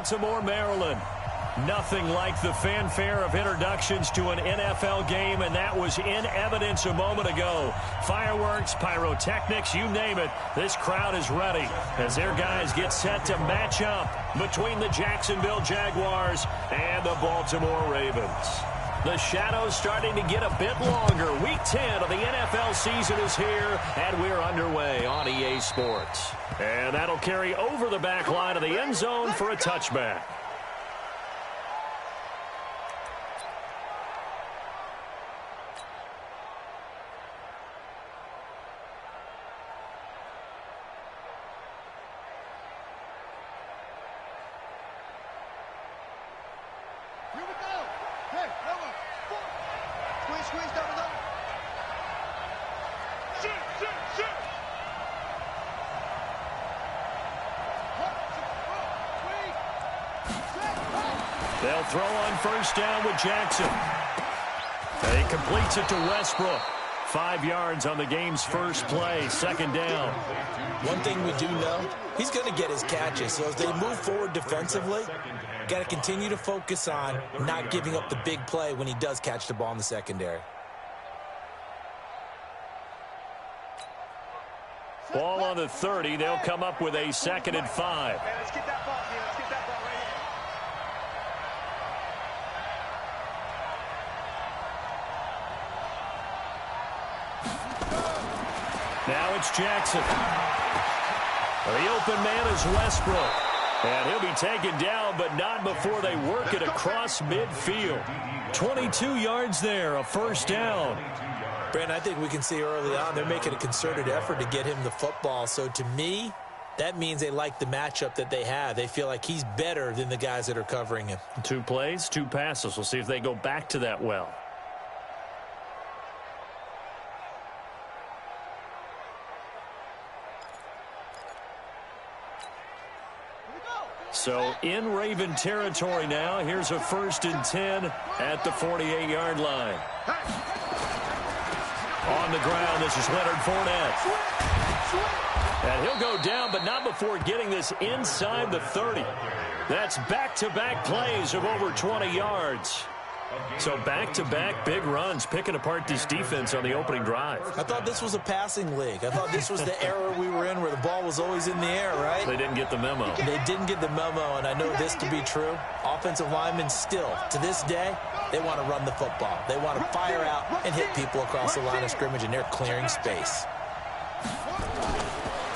Baltimore, Maryland. Nothing like the fanfare of introductions to an NFL game, and that was in evidence a moment ago. Fireworks, pyrotechnics, you name it. This crowd is ready as their guys get set to match up between the Jacksonville Jaguars and the Baltimore Ravens. The shadow's starting to get a bit longer. Week 10 of the NFL season is here, and we're underway on EA Sports. And that'll carry over the back line of the end zone for a touchback. They'll throw on first down with Jackson. And he completes it to Westbrook. 5 yards on the game's first play, second down. One thing we do know, he's going to get his catches. So as they move forward defensively, got to continue to focus on not giving up the big play when he does catch the ball in the secondary. Ball on the 30. They'll come up with a 2nd and 5. Let's get that ball, man. Let's get that ball right here. Now it's Jackson. The open man is Westbrook. And he'll be taken down, but not before they work it across midfield. 22 yards there, a first down. Brandon, I think we can see early on they're making a concerted effort to get him the football. So to me, that means they like the matchup that they have. They feel like he's better than the guys that are covering him. 2 plays, 2 passes. We'll see if they go back to that well. So in Raven territory now. Here's a 1st and 10 at the 48-yard line. On the ground, this is Leonard Fournette. And he'll go down, but not before getting this inside the 30. That's back-to-back plays of over 20 yards. So back-to-back big runs, picking apart this defense on the opening drive. I thought this was a passing league. I thought this was the era we were in where the ball was always in the air, right? They didn't get the memo. They didn't get the memo, and I know this to be true. Offensive linemen still, to this day, they want to run the football. They want to fire out and hit people across the line of scrimmage, and they're clearing space.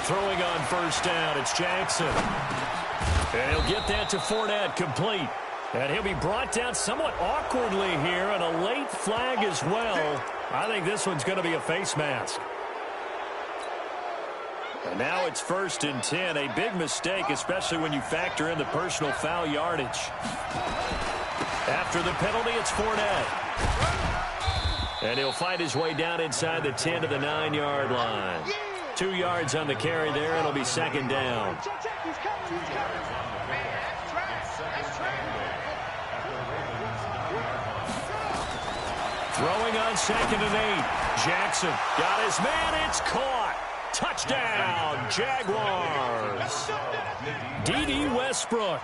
Throwing on first down, it's Jackson. And he'll get that to Fournette, complete. And he'll be brought down somewhat awkwardly here, and a late flag as well. I think this one's going to be a face mask. And now it's 1st and 10. A big mistake, especially when you factor in the personal foul yardage. After the penalty, it's Fournette. And he'll fight his way down inside the 10 to the 9-yard line. 2 yards on the carry there. It'll be 2nd down. Throwing on 2nd and 8. Jackson got his man. It's caught. Touchdown, Jaguars. D.D. Westbrook,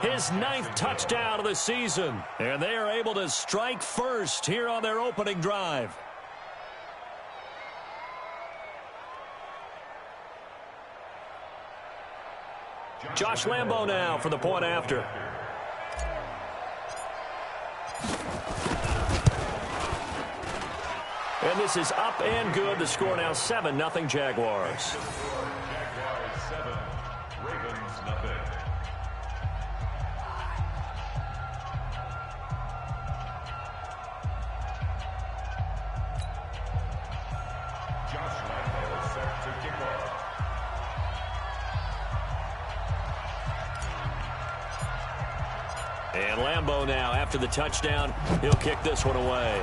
his 9th touchdown of the season. And they are able to strike first here on their opening drive. Josh Lambo now for the point after. And this is up and good. The score now 7-0 Jaguars. Jaguars 7, Ravens nothing. Josh Lambo set to kick off. And Lambo now, after the touchdown, he'll kick this one away.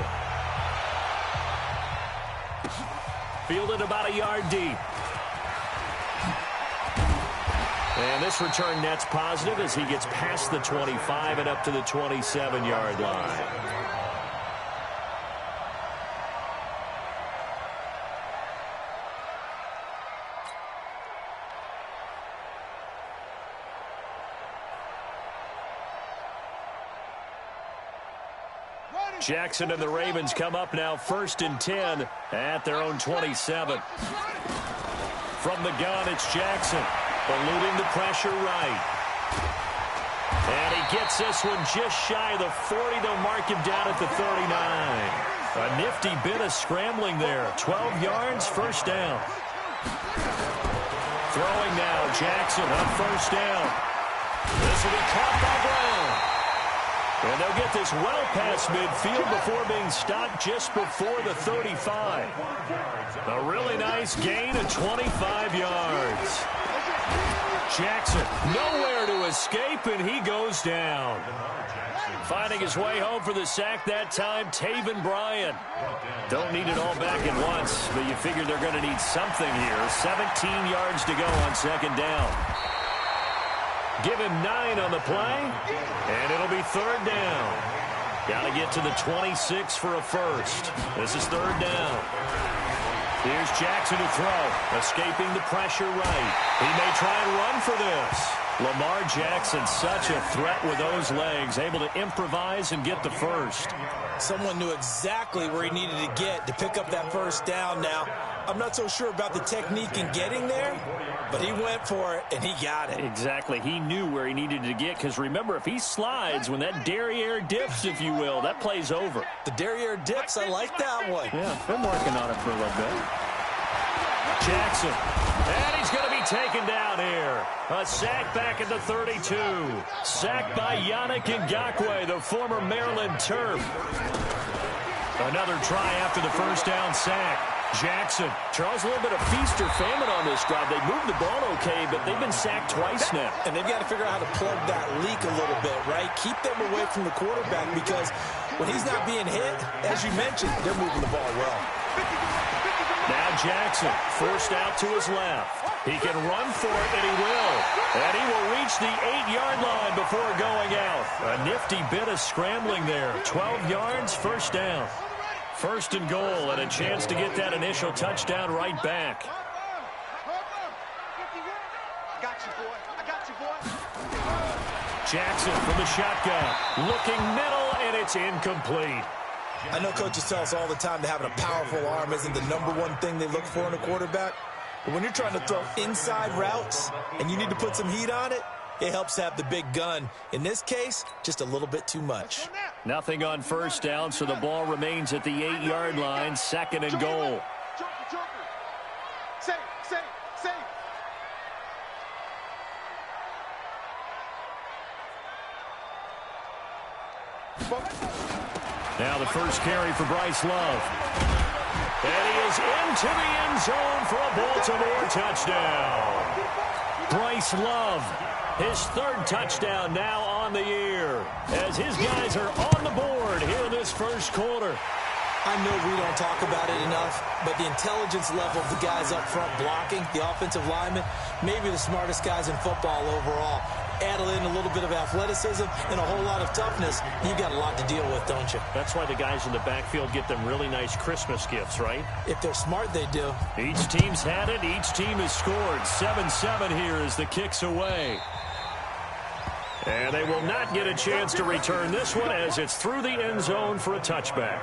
Fielded about a yard deep. And this return net's positive as he gets past the 25 and up to the 27-yard line. Jackson and the Ravens come up now 1st and 10 at their own 27. From the gun, it's Jackson, eluding the pressure right. And he gets this one just shy of the 40. They'll mark him down at the 39. A nifty bit of scrambling there. 12 yards, 1st down. Throwing now, Jackson on 1st down. This will be caught by Brown. And they'll get this well past midfield before being stopped just before the 35. A really nice gain of 25 yards. Jackson nowhere to escape, and he goes down. Finding his way home for the sack that time, Taven Bryan. Don't need it all back at once, but you figure they're going to need something here. 17 yards to go on 2nd down. Give him 9 on the play, and it'll be 3rd down. Got to get to the 26 for a first. This is 3rd down. Here's Jackson to throw, escaping the pressure right. He may try and run for this. Lamar Jackson, such a threat with those legs, able to improvise and get the first. Someone knew exactly where he needed to get to pick up that 1st down. Now, I'm not so sure about the technique in getting there, but he went for it, and he got it. Exactly. He knew where he needed to get, because remember, if he slides, when that derriere dips, if you will, that play's over. The derriere dips, I like that one. Yeah, been working on it for a little bit. Jackson, and he's going to be taken down here. A sack back at the 32. Sacked by Yannick Ngakoue, the former Maryland Terp. Another try after the 1st down sack. Jackson, Charles, a little bit of feast or famine on this drive. They moved the ball okay, but they've been sacked twice now. And they've got to figure out how to plug that leak a little bit, right? Keep them away from the quarterback, because when he's not being hit, as you mentioned, they're moving the ball well. Now Jackson forced out to his left. He can run for it, and he will. And he will reach the 8-yard line before going out. A nifty bit of scrambling there. 12 yards, 1st down. 1st and goal, and a chance to get that initial touchdown right back. I got you, boy. I got you, boy. Jackson from the shotgun. Looking middle, and it's incomplete. I know coaches tell us all the time that having a powerful arm isn't the #1 thing they look for in a quarterback. But when you're trying to throw inside routes and you need to put some heat on it, it helps have the big gun. In this case, just a little bit too much. Nothing on 1st down, so the ball remains at the 8-yard line, 2nd and goal. Safe. Now the first carry for Bryce Love. And he is into the end zone for a Baltimore touchdown. Bryce Love, his 3rd touchdown now on the year, as his guys are on the board here in this 1st quarter. I know we don't talk about it enough, but the intelligence level of the guys up front blocking, the offensive linemen, maybe the smartest guys in football overall. Add in a little bit of athleticism and a whole lot of toughness, you've got a lot to deal with, don't you? That's why the guys in the backfield get them really nice Christmas gifts, right? If they're smart, they do. Each team's had it. Each team has scored. 7-7 here as the kick's away. And they will not get a chance to return this one, as it's through the end zone for a touchback.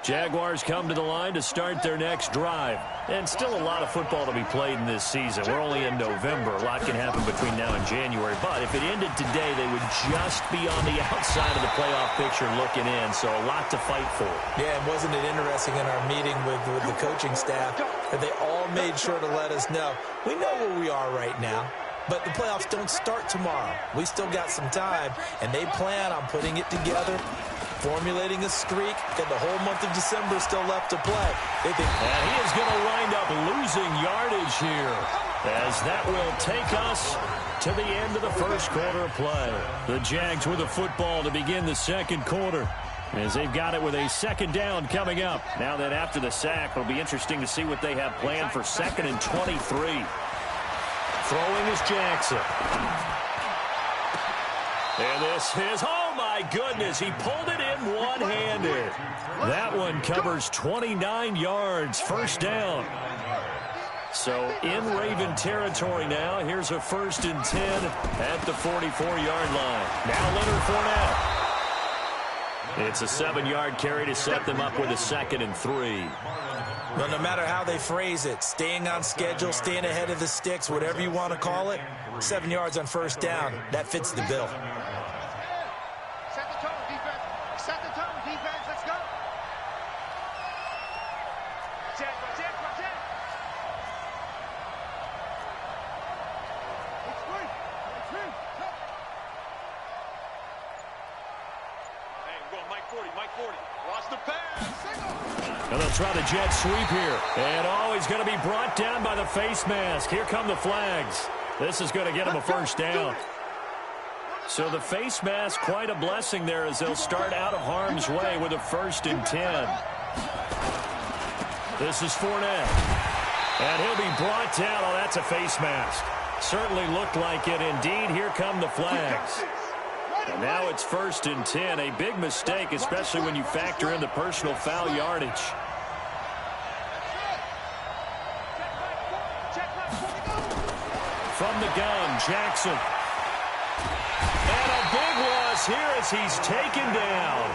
Jaguars come to the line to start their next drive. And still a lot of football to be played in this season. We're only in November. A lot can happen between now and January. But if it ended today, they would just be on the outside of the playoff picture looking in. So a lot to fight for. Yeah, and wasn't it interesting in our meeting with the coaching staff that they all made sure to let us know, we know where we are right now, but the playoffs don't start tomorrow. We still got some time, and they plan on putting it together, formulating a streak, and the whole month of December still left to play. They think, and he is going to wind up losing yardage here, as that will take us to the end of the 1st quarter of play. The Jags with the football to begin the 2nd quarter, as they've got it with a 2nd down coming up. Now that after the sack, it'll be interesting to see what they have planned for 2nd and 23. Throwing is Jackson. And this is, oh my goodness, he pulled it in one-handed. That one covers 29 yards, first down. So in Raven territory now, here's a 1st and 10 at the 44-yard line. Now Leonard Fournette. It's a 7-yard carry to set them up with a 2nd and 3. Well, no matter how they phrase it, staying on schedule, staying ahead of the sticks, whatever you want to call it, 7 yards on 1st down, that fits the bill. Set the tone, defense. Set the tone, defense. Let's go. Check. It's free. Hey, we're going Mike 40. Watch the pass. And they'll try the jet sweep here. And he's going to be brought down by the face mask. Here come the flags. This is going to get him a 1st down. So the face mask, quite a blessing there as they'll start out of harm's way with a 1st and 10. This is Fournette. And he'll be brought down. Oh, that's a face mask. Certainly looked like it. Indeed, here come the flags. And now it's 1st and 10. A big mistake, especially when you factor in the personal foul yardage. From the gun, Jackson. And a big loss here as he's taken down.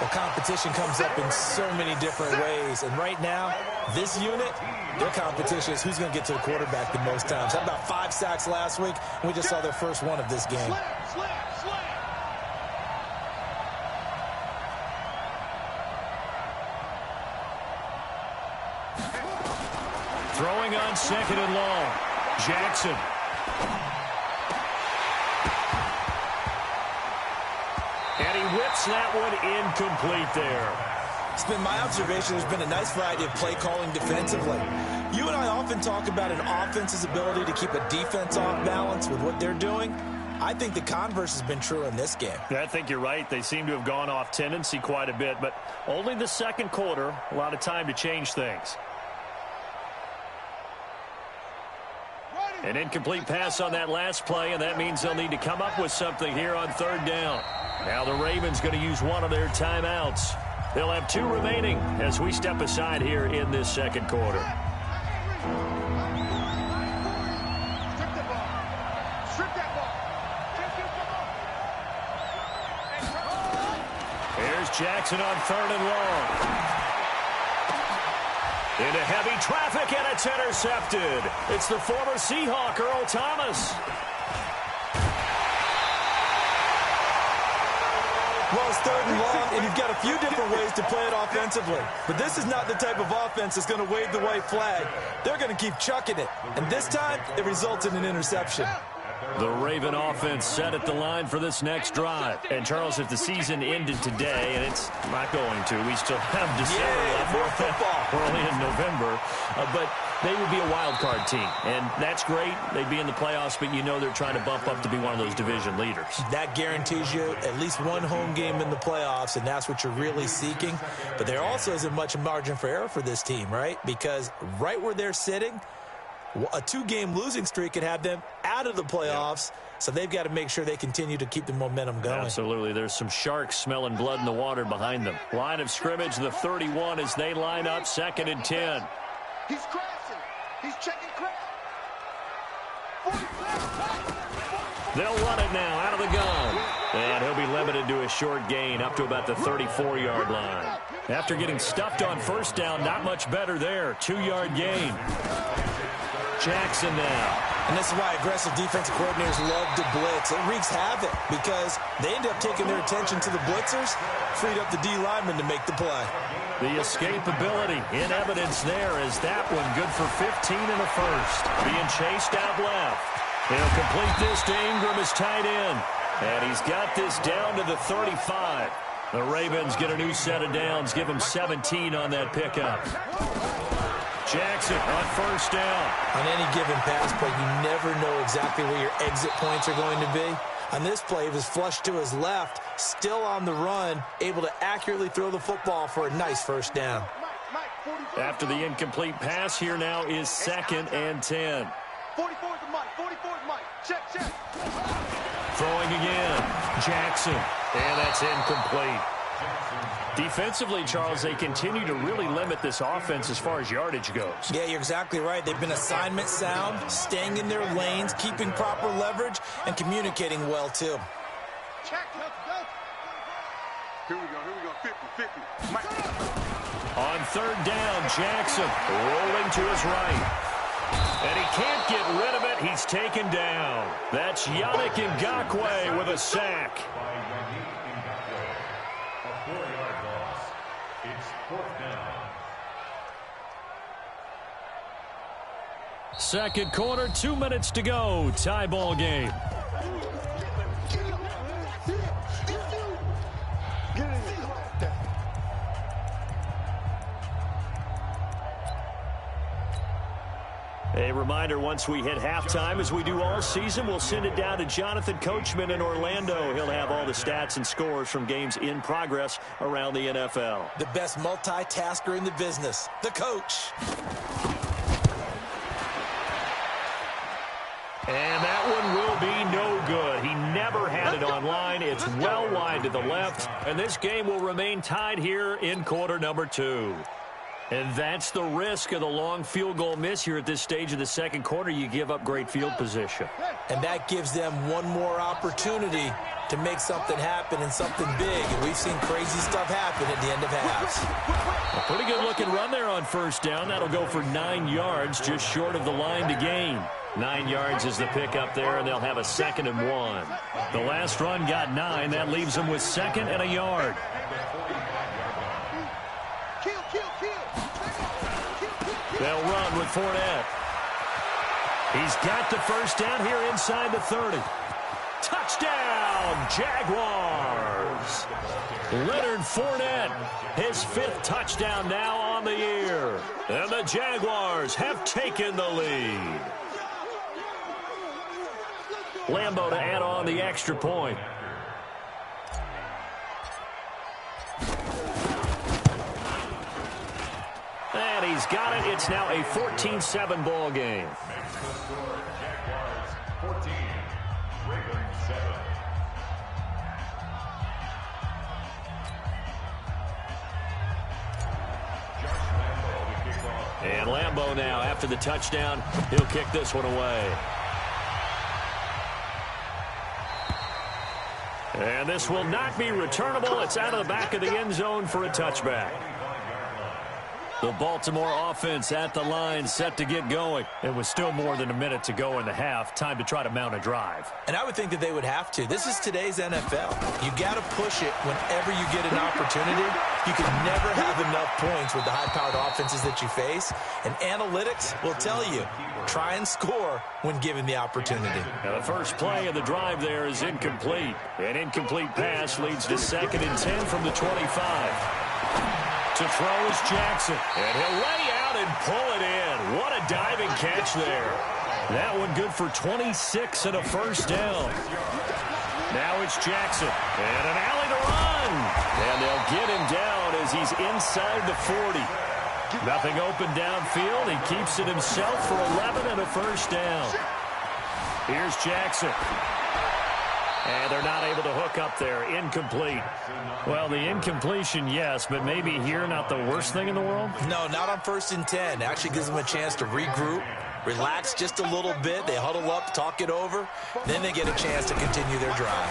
The competition comes up in so many different ways. And right now, this unit, their competition is who's going to get to the quarterback the most times. Had about 5 sacks last week, and we just saw their first one of this game. Throwing on 2nd and long. Jackson. And he whips that one incomplete there. It's been my observation there's been a nice variety of play calling defensively. You and I often talk about an offense's ability to keep a defense off balance with what they're doing. I think the converse has been true in this game. Yeah, I think you're right. They seem to have gone off tendency quite a bit, but only the 2nd quarter, a lot of time to change things. An incomplete pass on that last play, and that means they'll need to come up with something here on 3rd down. Now the Ravens going to use one of their timeouts. They'll have 2 remaining as we step aside here in this 2nd quarter. Strip the ball. Strip that ball. Here's Jackson on 3rd and long. Into heavy traffic, and it's intercepted. It's the former Seahawk, Earl Thomas. Well, it's 3rd and long, and you've got a few different ways to play it offensively. But this is not the type of offense that's going to wave the white flag. They're going to keep chucking it. And this time, it results in an interception. The Raven offense set at the line for this next drive. And, Charles, if the season ended today, and it's not going to, we still have December left. More football. We're only in November. But they would be a wild card team. And that's great. They'd be in the playoffs, but you know they're trying to bump up to be one of those division leaders. That guarantees you at least one home game in the playoffs, and that's what you're really seeking. But there also isn't much margin for error for this team, right? Because right where they're sitting, a 2-game losing streak could have them out of the playoffs, so they've got to make sure they continue to keep the momentum going. Absolutely. There's some sharks smelling blood in the water behind them. Line of scrimmage, the 31 as they line up, 2nd and 10. He's crashing. He's checking crash. They'll run it now out of the gun. And he'll be limited to a short gain up to about the 34-yard line. After getting stuffed on 1st down, not much better there. 2-yard gain. Jackson now. And this is why aggressive defensive coordinators love to blitz. It wreaks havoc because they end up taking their attention to the blitzers, freed up the D lineman to make the play. The escapability in evidence there as that one good for 15 and a first. Being chased out left. He'll complete this to Ingram as tight end. And he's got this down to the 35. The Ravens get a new set of downs. Give them 17 on that pickup. Jackson on 1st down. On any given pass play, you never know exactly where your exit points are going to be. On this play, he was flushed to his left, still on the run, able to accurately throw the football for a nice 1st down. After the incomplete pass, here now is 2nd and 10. 44 is the Mike. 44 is Mike. Check. Throwing again. Jackson. And that's incomplete. Defensively, Charles, they continue to really limit this offense as far as yardage goes. Yeah, you're exactly right. They've been assignment sound, staying in their lanes, keeping proper leverage, and communicating well, too. Check, let's go. Here we go, 50-50. Mike. On third down, Jackson rolling to his right. And he can't get rid of it. He's taken down. That's Yannick Ngakoue with a sack. A 4-yard loss. It's 4th down. Second quarter, 2 minutes to go. Tie ball game. A reminder, once we hit halftime, as we do all season, we'll send it down to Jonathan Coachman in Orlando. He'll have all the stats and scores from games in progress around the NFL. The best multitasker in the business, the coach. And that one will be no good. He never had it online. It's well wide to the left. And this game will remain tied here in quarter number 2. And that's the risk of the long field goal miss here at this stage of the second quarter. You give up great field position. And that gives them one more opportunity to make something happen and something big. And we've seen crazy stuff happen at the end of halves. A pretty good looking run there on first down. That'll go for 9 yards, just short of the line to gain. 9 yards is the pickup there, and they'll have a 2nd and 1. The last run got 9. That leaves them with 2nd and a yard. They'll run with Fournette. He's got the first down here inside the 30. Touchdown, Jaguars. Leonard Fournette, his 5th touchdown now on the year. And the Jaguars have taken the lead. Lambeau to add on the extra point. And he's got it. It's now a 14-7 ball game. Score, Jaguars 14, Ravens 7. Josh Lambeau to kick off. And Lambeau now, after the touchdown, he'll kick this one away. And this will not be returnable. It's out of the back of the end zone for a touchback. The Baltimore offense at the line, set to get going. It was still more than a minute to go in the half. Time to try to mount a drive. And I would think that they would have to. This is today's NFL. You got to push it whenever you get an opportunity. You can never have enough points with the high-powered offenses that you face. And analytics will tell you, try and score when given the opportunity. Now the first play of the drive there is incomplete. An incomplete pass leads to 2nd and 10 from the 25. To throw is Jackson, and he'll lay out and pull it in. What a diving catch there. That one good for 26 and a first down. Now it's Jackson, and an alley to run. And they'll get him down as he's inside the 40. Nothing open downfield. He keeps it himself for 11 and a first down. Here's Jackson. And they're not able to hook up there. Incomplete. Well, the incompletion, yes, but maybe here not the worst thing in the world? No, not on 1st and 10. Actually gives them a chance to regroup, relax just a little bit. They huddle up, talk it over. Then they get a chance to continue their drive.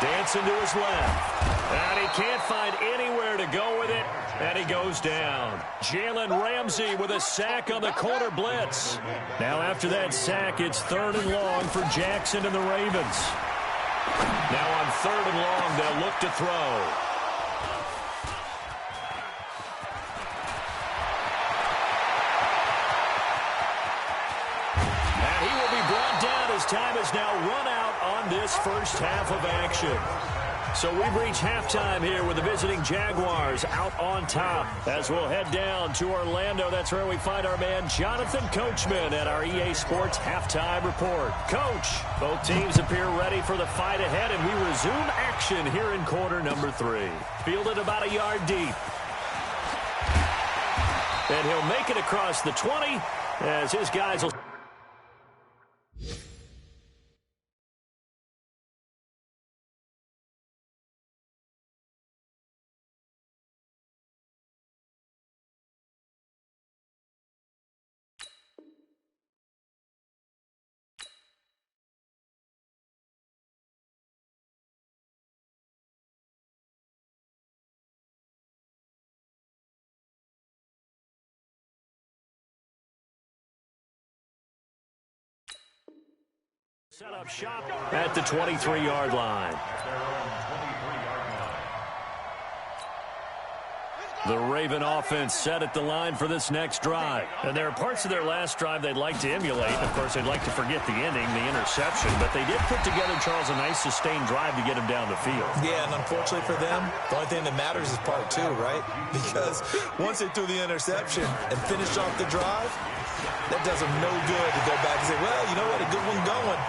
Dancing to his left. And he can't find anywhere to go with it. And he goes down. Jalen Ramsey with a sack on the corner blitz. Now after that sack, it's 3rd and long for Jackson and the Ravens. Now on 3rd and long, they'll look to throw. And he will be brought down as time is now run out on this first half of action. So we've reached halftime here with the visiting Jaguars out on top. As we'll head down to Orlando, that's where we find our man Jonathan Coachman at our EA Sports Halftime Report. Coach, both teams appear ready for the fight ahead, and we resume action here in quarter number 3. Fielded about a yard deep. And he'll make it across the 20 as his guys will Set up shop at the 23-yard line. The Raven offense set at the line for this next drive. And there are parts of their last drive they'd like to emulate. Of course, they'd like to forget the ending, the interception. But they did put together, Charles, a nice sustained drive to get him down the field. Yeah, and unfortunately for them, the only thing that matters is part two, right? Because once they threw the interception and finished off the drive, that does them no good to go back and say, well, you know what, a good one going.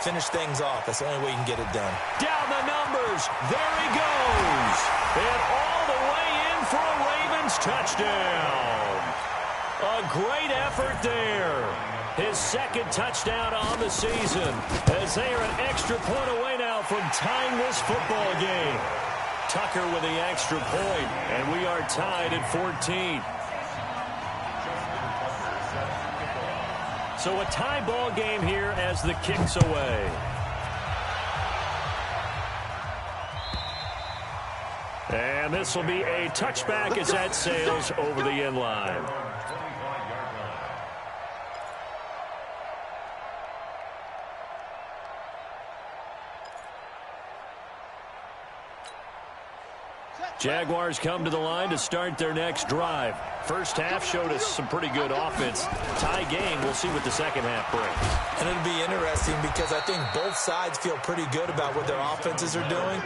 Finish things off. That's the only way you can get it done. Down the numbers. There he goes. And all the way in for a Ravens touchdown. A great effort there. His second touchdown on the season, as they are an extra point away now from tying this football game. Tucker with the extra point, and we are tied at 14. So a tie ball game here as the kick's away. And this will be a touchback as that sails over the end line. Jaguars come to the line to start their next drive. First half showed us some pretty good offense. Tie game, we'll see what the second half brings. And it'll be interesting because I think both sides feel pretty good about what their offenses are doing.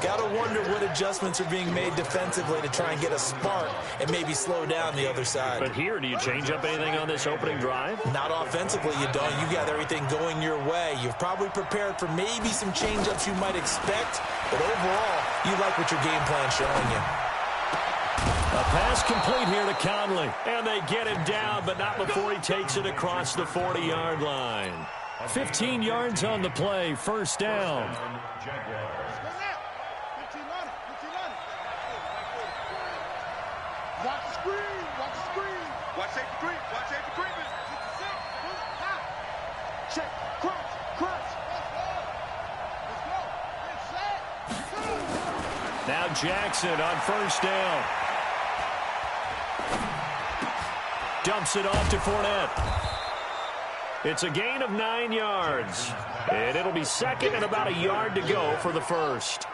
Got to wonder what adjustments are being made defensively to try and get a spark and maybe slow down the other side. But here, do you change up anything on this opening drive? Not offensively, you don't. You got everything going your way. You've probably prepared for maybe some change-ups you might expect, but overall, you like what your game plan's showing you. A pass complete here to Conley. And they get him down, but not before he takes it across the 40-yard line. 15 yards on the play, first down. Watch the screen. Watch the screen. Watch safety creep. Watch safety creeping. Check. Crunch. Crunch. Let's go. Now Jackson on first down. Dumps it off to Fournette. It's a gain of 9 yards. And it'll be second and about a yard to go for the first.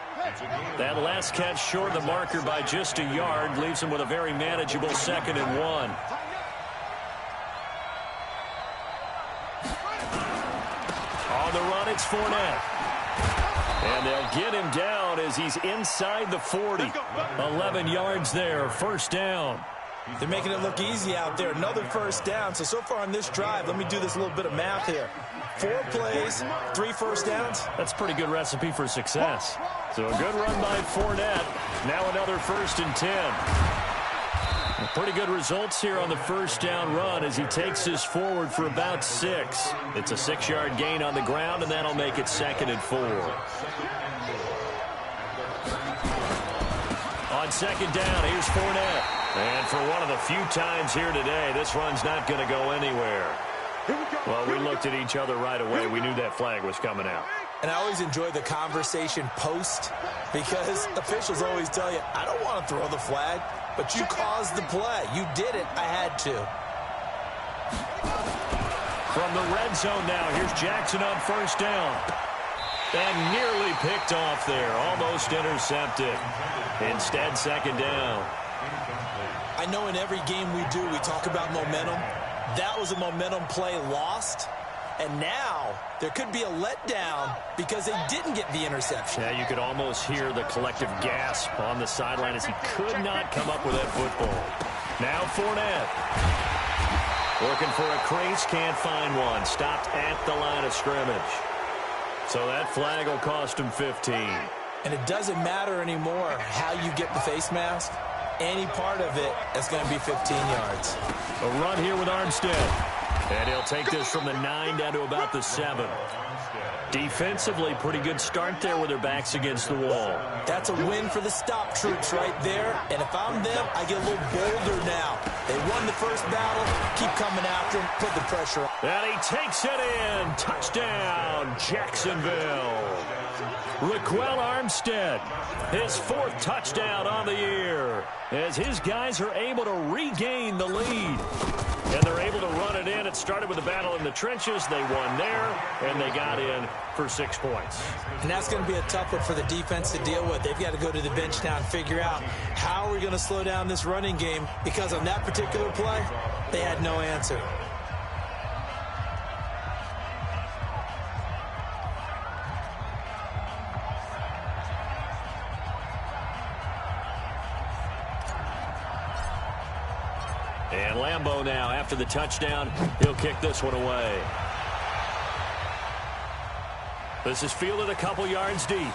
That last catch short of the marker by just a yard leaves him with a very manageable 2nd and 1. On the run, it's Fournette. And they'll get him down as he's inside the 40. 11 yards there, first down. They're making it look easy out there. Another first down. So far on this drive, let me do this little bit of math here. 4 plays, 3 first downs. That's a pretty good recipe for success. So a good run by Fournette. Now another 1st and 10. Pretty good results here on the first down run as he takes this forward for about 6. It's a 6-yard gain on the ground, and that'll make it 2nd and 4. On 2nd down, here's Fournette. And for one of the few times here today, this run's not going to go anywhere. Well, we looked at each other right away. We knew that flag was coming out. And I always enjoy the conversation post because officials always tell you, I don't want to throw the flag, but you caused the play. You did it. I had to. From the red zone now, here's Jackson on first down. And nearly picked off there. Almost intercepted. Instead, 2nd down. I know in every game we do, we talk about momentum. That was a momentum play lost. And now there could be a letdown because they didn't get the interception. Yeah, you could almost hear the collective gasp on the sideline as he could not come up with that football. Now Fournette. Looking for a crease, can't find one. Stopped at the line of scrimmage. So that flag will cost him 15. And it doesn't matter anymore how you get the face mask. Any part of it is going to be 15 yards. A run here with Armstead. And he'll take this from the 9 down to about the 7. Defensively, pretty good start there with their backs against the wall. That's a win for the stop troops right there. And if I'm them, I get a little bolder now. They won the first battle. Keep coming after them. Put the pressure on. And he takes it in. Touchdown, Jacksonville. Raquel Armstead, his 4th touchdown on the year, as his guys are able to regain the lead. And they're able to run it in. It started with a battle in the trenches. They won there, and they got in for 6 points. And that's going to be a tough one for the defense to deal with. They've got to go to the bench now and figure out how are we going to slow down this running game, because on that particular play, they had no answer. And Lambeau now, after the touchdown, he'll kick this one away. This is fielded a couple yards deep.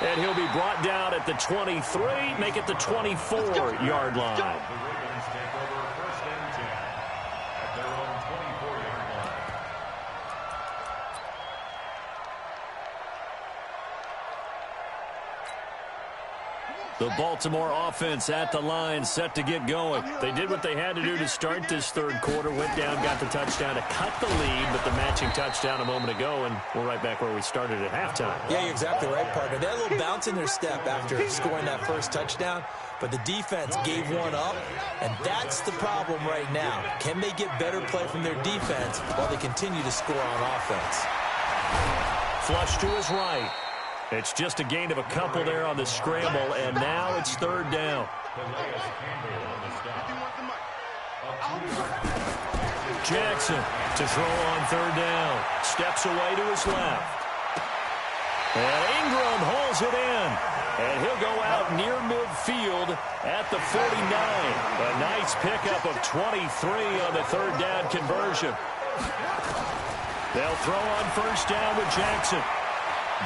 And he'll be brought down at the 23, make it the 24-yard line. The Ravens take over 1st and 10 at their own 24-yard line. The Baltimore offense at the line, set to get going. They did what they had to do to start this third quarter, went down, got the touchdown to cut the lead, but the matching touchdown a moment ago, and we're right back where we started at halftime. Yeah, you're exactly right, partner. They had a little bounce in their step after scoring that first touchdown, but the defense gave one up, and that's the problem right now. Can they get better play from their defense while they continue to score on offense? Flush to his right. It's just a gain of a couple there on the scramble, and now it's third down. Jackson to throw on third down. Steps away to his left. And Ingram holds it in. And he'll go out near midfield at the 49. A nice pickup of 23 on the third down conversion. They'll throw on first down with Jackson.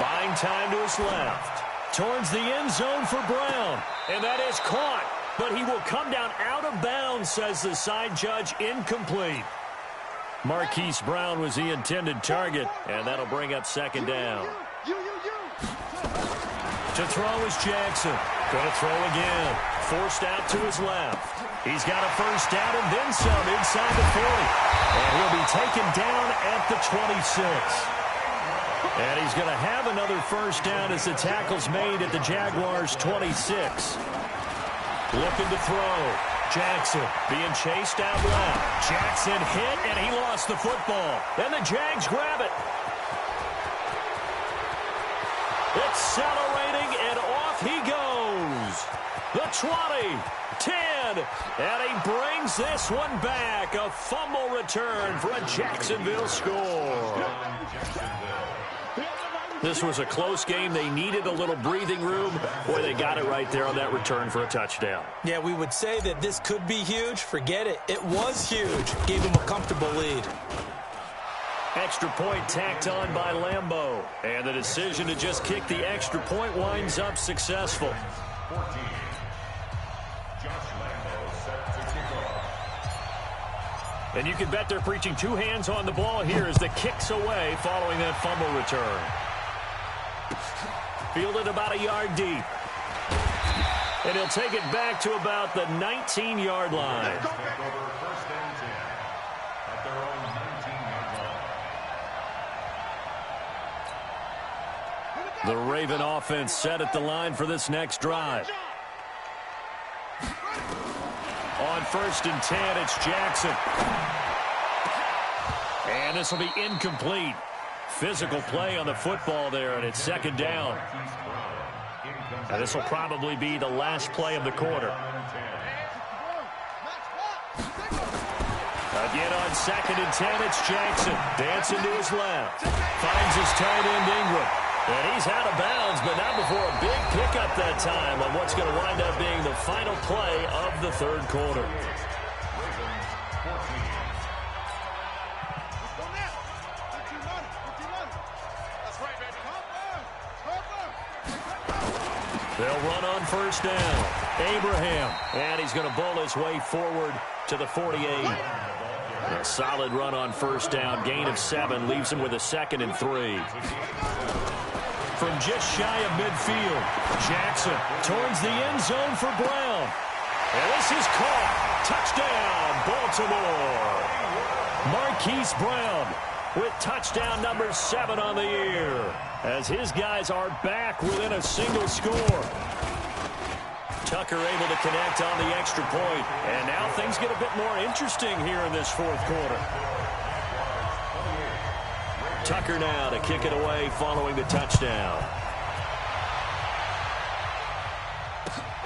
Buying time to his left. Towards the end zone for Brown. And that is caught. But he will come down out of bounds, says the side judge. Incomplete. Marquise Brown was the intended target. And that'll bring up second down. To throw is Jackson. Going to throw again. Forced out to his left. He's got a first down and then some inside the 40. And he'll be taken down at the 26. And he's going to have another first down as the tackle's made at the Jaguars' 26. Looking to throw. Jackson being chased out left. Jackson hit, and he lost the football. And the Jags grab it. Accelerating, and off he goes. The 20, 10, and he brings this one back. A fumble return for a Jacksonville score. This was a close game. They needed a little breathing room. Boy, they got it right there on that return for a touchdown. Yeah, we would say that this could be huge. Forget it. It was huge. Gave them a comfortable lead. Extra point tacked on by Lambeau. And the decision to just kick the extra point winds up successful. 14. Josh Lambeau set to kick off. And you can bet they're preaching two hands on the ball here as the kick's away following that fumble return. Fielded about a yard deep. And he'll take it back to about the 19-yard line. Take over 1st and 10 at their own 19-yard line. The Raven offense set at the line for this next drive. On 1st and 10, it's Jackson. And this will be incomplete. Physical play on the football there, and it's second down. And this will probably be the last play of the quarter. Again on 2nd and 10, it's Jackson. Dancing to his left. Finds his tight end, Ingram. And he's out of bounds, but not before a big pickup that time on what's going to wind up being the final play of the third quarter. They'll run on first down. Abraham. And he's going to bowl his way forward to the 48. A solid run on first down. Gain of 7 leaves him with a 2nd and 3. From just shy of midfield, Jackson towards the end zone for Brown. And this is caught. Touchdown, Baltimore. Marquise Brown with touchdown number 7 on the year, as his guys are back within a single score. Tucker able to connect on the extra point. And now things get a bit more interesting here in this fourth quarter. Tucker now to kick it away following the touchdown.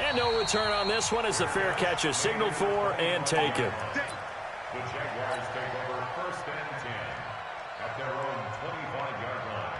And no return on this one as the fair catch is signaled for and taken. The Jaguars take over 1st and 10 at their own 25-yard line.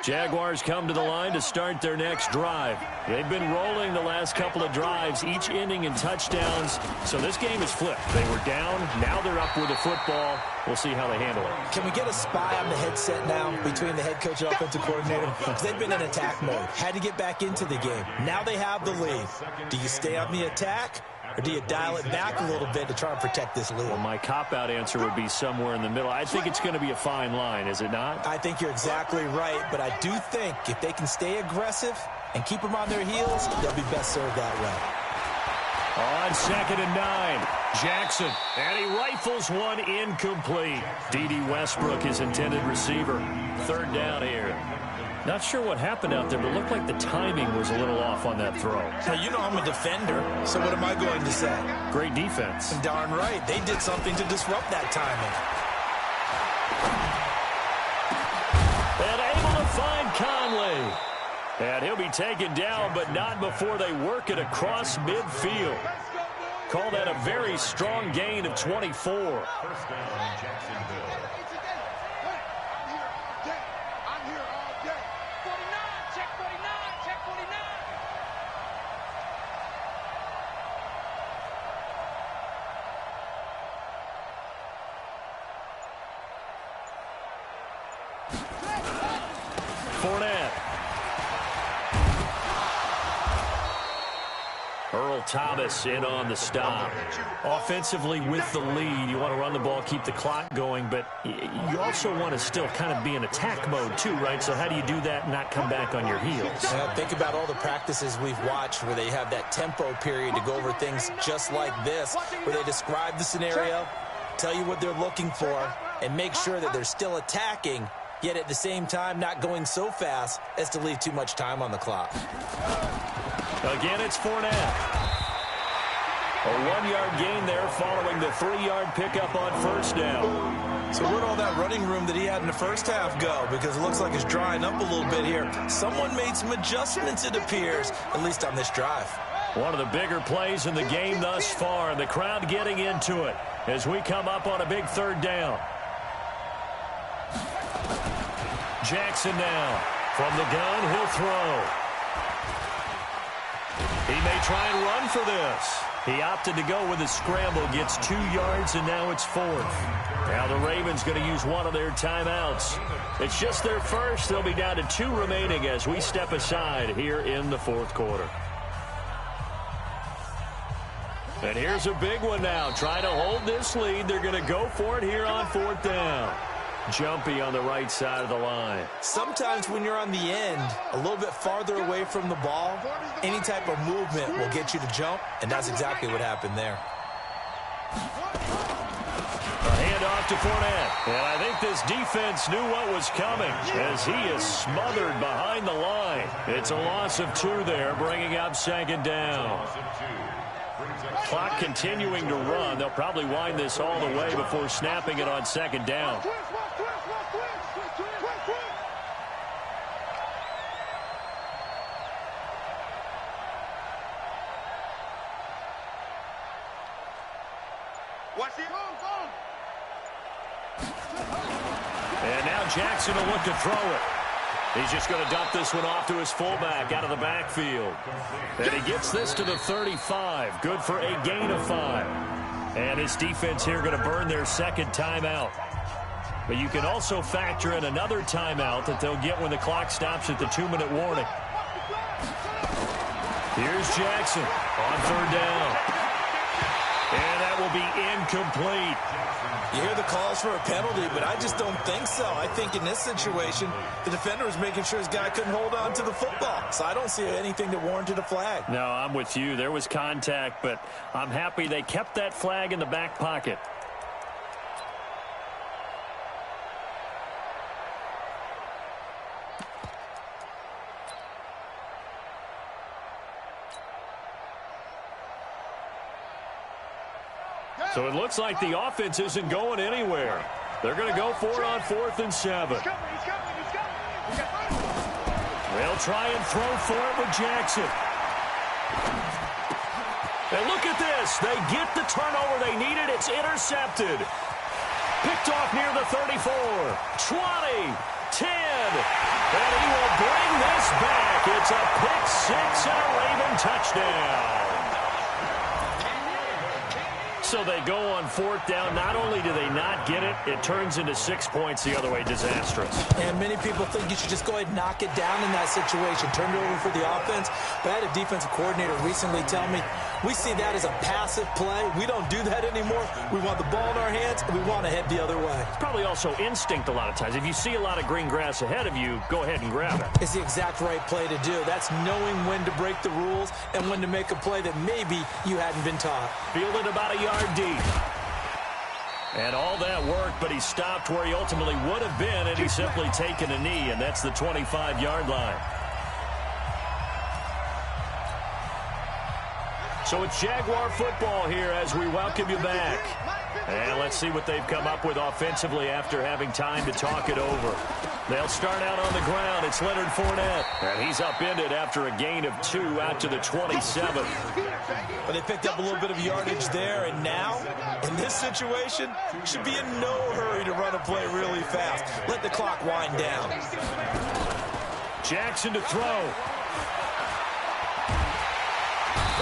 Jaguars come to the line to start their next drive. They've been rolling the last couple of drives, each ending in touchdowns. So this game is flipped. They were down. Now they're up with the football. We'll see how they handle it. Can we get a spy on the headset now between the head coach and offensive coordinator? Because they've been in attack mode. Had to get back into the game. Now they have the lead. Do you stay on the attack? Or do you dial it back a little bit to try and protect this lead? Well, my cop-out answer would be somewhere in the middle. I think it's going to be a fine line, is it not? I think you're exactly right, but I do think if they can stay aggressive and keep them on their heels, they'll be best served that way. On 2nd and 9, Jackson, and he rifles one incomplete. D.D. Westbrook, his intended receiver. 3rd down here. Not sure what happened out there, but it looked like the timing was a little off on that throw. Now, you know I'm a defender, so what am I going to say? Great defense. Darn right. They did something to disrupt that timing. And able to find Conley. And he'll be taken down, but not before they work it across midfield. Call that a very strong gain of 24. 1st down, Jacksonville. Earl Thomas in on the stop. Offensively with the lead, you want to run the ball, keep the clock going, but you also want to still kind of be in attack mode too, right? So how do you do that and not come back on your heels? Think about all the practices we've watched where they have that tempo period to go over things just like this, where they describe the scenario, tell you what they're looking for, and make sure that they're still attacking, yet at the same time not going so fast as to leave too much time on the clock. Again, it's Fournette. A 1-yard gain there following the 3-yard pickup on 1st down. So where'd all that running room that he had in the first half go? Because it looks like it's drying up a little bit here. Someone made some adjustments, it appears, at least on this drive. One of the bigger plays in the game thus far. The crowd getting into it as we come up on a big 3rd down. Jackson now. From the gun, he'll throw. He may try and run for this. He opted to go with a scramble, gets 2 yards, and now it's 4th. Now the Ravens going to use one of their timeouts. It's just their first. They'll be down to 2 remaining as we step aside here in the 4th quarter. And here's a big one now. Trying to hold this lead. They're going to go for it here on 4th down. Jumpy on the right side of the line. Sometimes when you're on the end, a little bit farther away from the ball, any type of movement will get you to jump, and that's exactly what happened there. A handoff to Fournette. And I think this defense knew what was coming as he is smothered behind the line. It's a loss of 2 there, bringing up 2nd down. Clock continuing to run. They'll probably wind this all the way before snapping it on 2nd down. And now Jackson will look to throw it. He's just going to dump this one off to his fullback out of the backfield. And he gets this to the 35. Good for a gain of 5. And his defense here going to burn their 2nd timeout. But you can also factor in another timeout that they'll get when the clock stops at the 2-minute warning. Here's Jackson on 3rd down. And that will be incomplete. You hear the calls for a penalty, but I just don't think so. I think in this situation, the defender was making sure his guy couldn't hold on to the football. So I don't see anything that warranted a flag. No, I'm with you. There was contact, but I'm happy they kept that flag in the back pocket. So it looks like the offense isn't going anywhere. They're going to go for it on 4th and 7. He's coming. They'll try and throw for it with Jackson. And look at this. They get the turnover they needed. It's intercepted. Picked off near the 34. 20. 10. And he will bring this back. It's a pick 6 and a Raven touchdown. So they go on 4th down. Not only do they not get it, it turns into 6 points the other way. Disastrous. And many people think you should just go ahead and knock it down in that situation. Turn it over for the offense. But I had a defensive coordinator recently tell me, we see that as a passive play. We don't do that anymore. We want the ball in our hands, and we want to head the other way. It's probably also instinct a lot of times. If you see a lot of green grass ahead of you, go ahead and grab it. It's the exact right play to do. That's knowing when to break the rules and when to make a play that maybe you hadn't been taught. Fielded about a yard deep. And all that worked, but he stopped where he ultimately would have been, and he's simply taken a knee, and that's the 25-yard line. So it's Jaguar football here as we welcome you back. And let's see what they've come up with offensively after having time to talk it over. They'll start out on the ground. It's Leonard Fournette. And he's upended after a gain of 2 out to the 27. But they picked up a little bit of yardage there, and now, in this situation, should be in no hurry to run a play really fast. Let the clock wind down. Jackson to throw.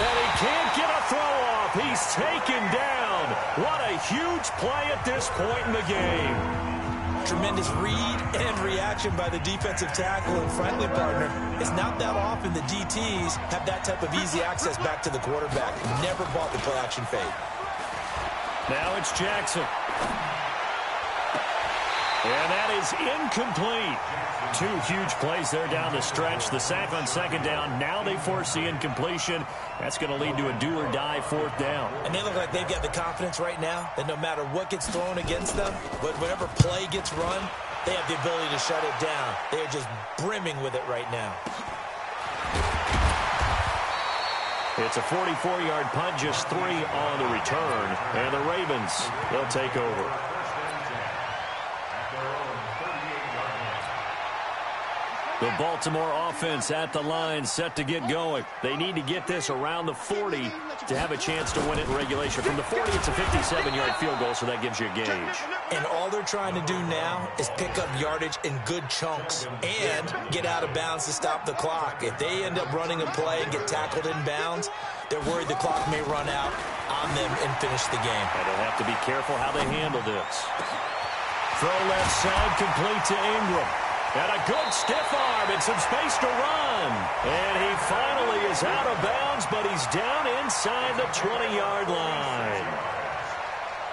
And he can't get a throw off. He's taken down. What a huge play at this point in the game. Tremendous read and reaction by the defensive tackle and friendly partner. It's not that often the DTs have that type of easy access back to the quarterback. Never bought the play-action fade. Now it's Jackson. And that is incomplete. 2 huge plays there down the stretch. The sack on 2nd down. Now they force the incompletion. That's going to lead to a do-or-die 4th down. And they look like they've got the confidence right now that no matter what gets thrown against them, whatever play gets run, they have the ability to shut it down. They are just brimming with it right now. It's a 44-yard punt, just 3 on the return. And the Ravens, they'll take over. The Baltimore offense at the line, set to get going. They need to get this around the 40 to have a chance to win it in regulation. From the 40, it's a 57-yard field goal, so that gives you a gauge. And all they're trying to do now is pick up yardage in good chunks and get out of bounds to stop the clock. If they end up running a play and get tackled in bounds, they're worried the clock may run out on them and finish the game. And they'll have to be careful how they handle this. Throw left side, complete to Ingram. And a good stiff arm and some space to run. And he finally is out of bounds, but he's down inside the 20-yard line.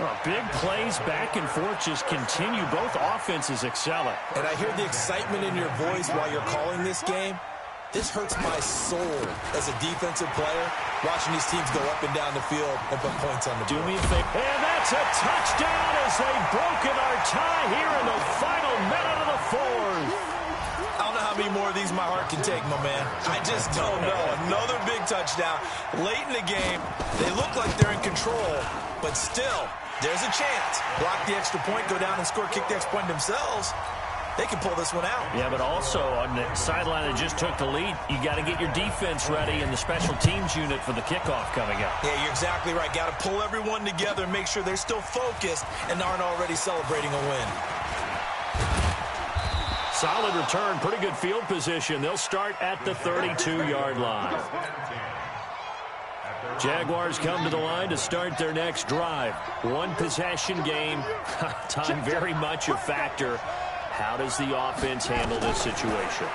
Oh, big plays back and forth just continue. Both offenses excelling. And I hear the excitement in your voice while you're calling this game. This hurts my soul as a defensive player, watching these teams go up and down the field and put points on the board. Do me a favor. And that's a touchdown as they've broken our tie here in the final minute of the 4th. I don't know how many more of these my heart can take, my man. I just don't know. Another big touchdown. Late in the game, they look like they're in control, but still, there's a chance. Block the extra point, go down and score, kick the extra point themselves. They can pull this one out. Yeah, but also on the sideline that just took the lead, you got to get your defense ready and the special teams unit for the kickoff coming up. Yeah, you're exactly right. Got to pull everyone together and make sure they're still focused and aren't already celebrating a win. Solid return, pretty good field position. They'll start at the 32-yard line. Jaguars come to the line to start their next drive. One possession game. Time very much a factor. How does the offense handle this situation?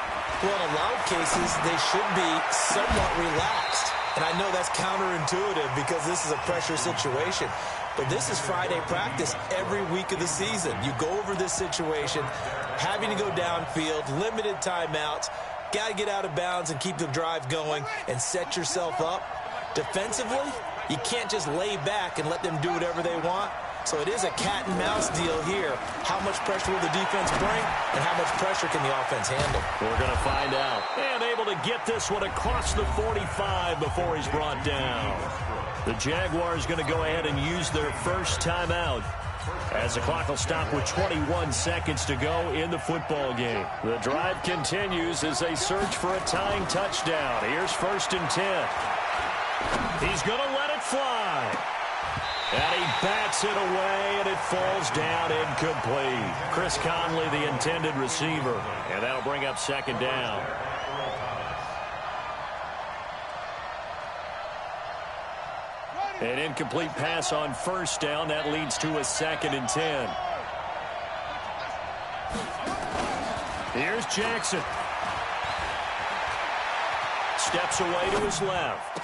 Well, in a lot of cases, they should be somewhat relaxed. And I know that's counterintuitive because this is a pressure situation. But this is Friday practice every week of the season. You go over this situation, having to go downfield, limited timeouts, got to get out of bounds and keep the drive going and set yourself up. Defensively, you can't just lay back and let them do whatever they want. So it is a cat and mouse deal here. How much pressure will the defense bring, and how much pressure can the offense handle? We're going to find out. And able to get this one across the 45 before he's brought down. The Jaguars going to go ahead and use their first timeout, as the clock will stop with 21 seconds to go in the football game. The drive continues as they search for a tying touchdown. Here's 1st and 10. He's going to let it fly. And he bats it away, and it falls down incomplete. Chris Conley, the intended receiver. And that'll bring up 2nd down. An incomplete pass on 1st down. That leads to a 2nd and 10. Here's Jackson. Steps away to his left.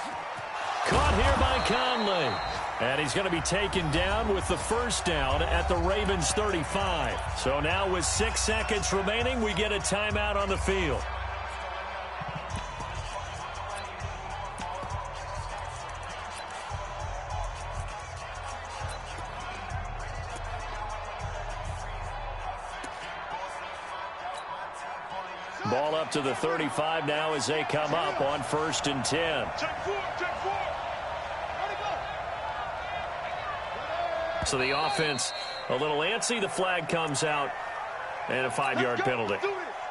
Caught here by Conley. And he's going to be taken down with the 1st down at the Ravens' 35. So now with 6 seconds remaining, we get a timeout on the field. Ball up to the 35 now as they come up on 1st and 10. So the offense a little antsy. The flag comes out, and a 5-yard penalty.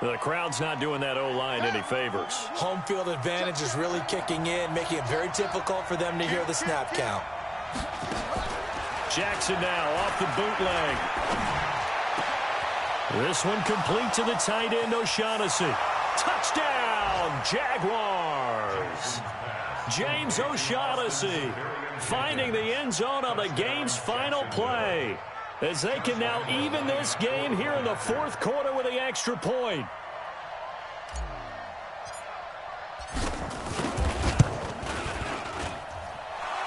The crowd's not doing that O-line any favors. Home field advantage is really kicking in, making it very difficult for them to hear the snap count. Jackson now off the bootleg. This one complete to the tight end, O'Shaughnessy. Touchdown, Jaguars. James O'Shaughnessy finding the end zone on the game's final play, as they can now even this game here in the 4th quarter with the extra point.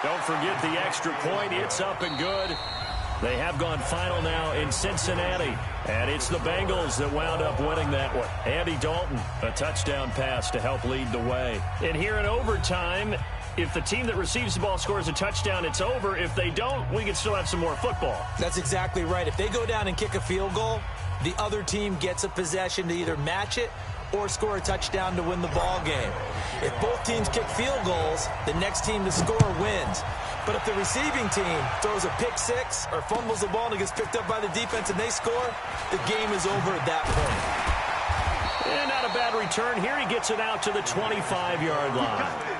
Don't forget the extra point. It's up and good. They have gone final now in Cincinnati, and it's the Bengals that wound up winning that one. Andy Dalton, a touchdown pass to help lead the way. And here in overtime, if the team that receives the ball scores a touchdown, it's over. If they don't, we can still have some more football. That's exactly right. If they go down and kick a field goal, the other team gets a possession to either match it or score a touchdown to win the ball game. If both teams kick field goals, the next team to score wins. But if the receiving team throws a pick six or fumbles the ball and it gets picked up by the defense and they score, the game is over at that point. And not a bad return here. He gets it out to the 25-yard line.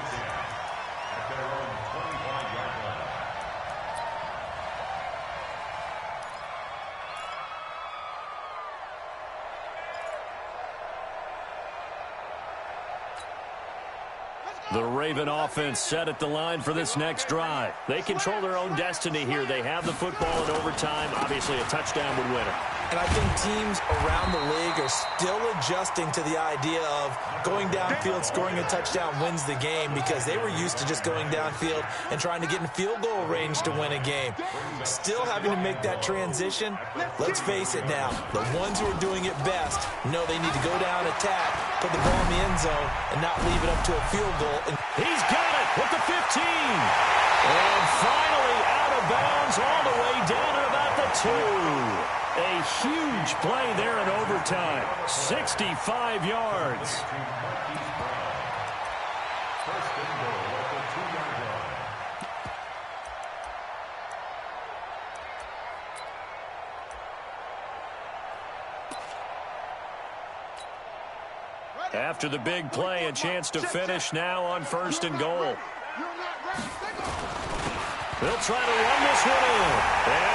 The Raven offense set at the line for this next drive. They control their own destiny here. They have the football in overtime. Obviously, a touchdown would win it. And I think teams around the league are still adjusting to the idea of going downfield, scoring a touchdown wins the game, because they were used to just going downfield and trying to get in field goal range to win a game. Still having to make that transition. Let's face it now, the ones who are doing it best know they need to go down, attack, put the ball in the end zone, and not leave it up to a field goal. He's got it with the 15. And finally out of bounds all the way down at about the 2. A huge play there in overtime. 65 yards. After the big play, a chance to finish now on 1st and goal. They'll try to run this one in.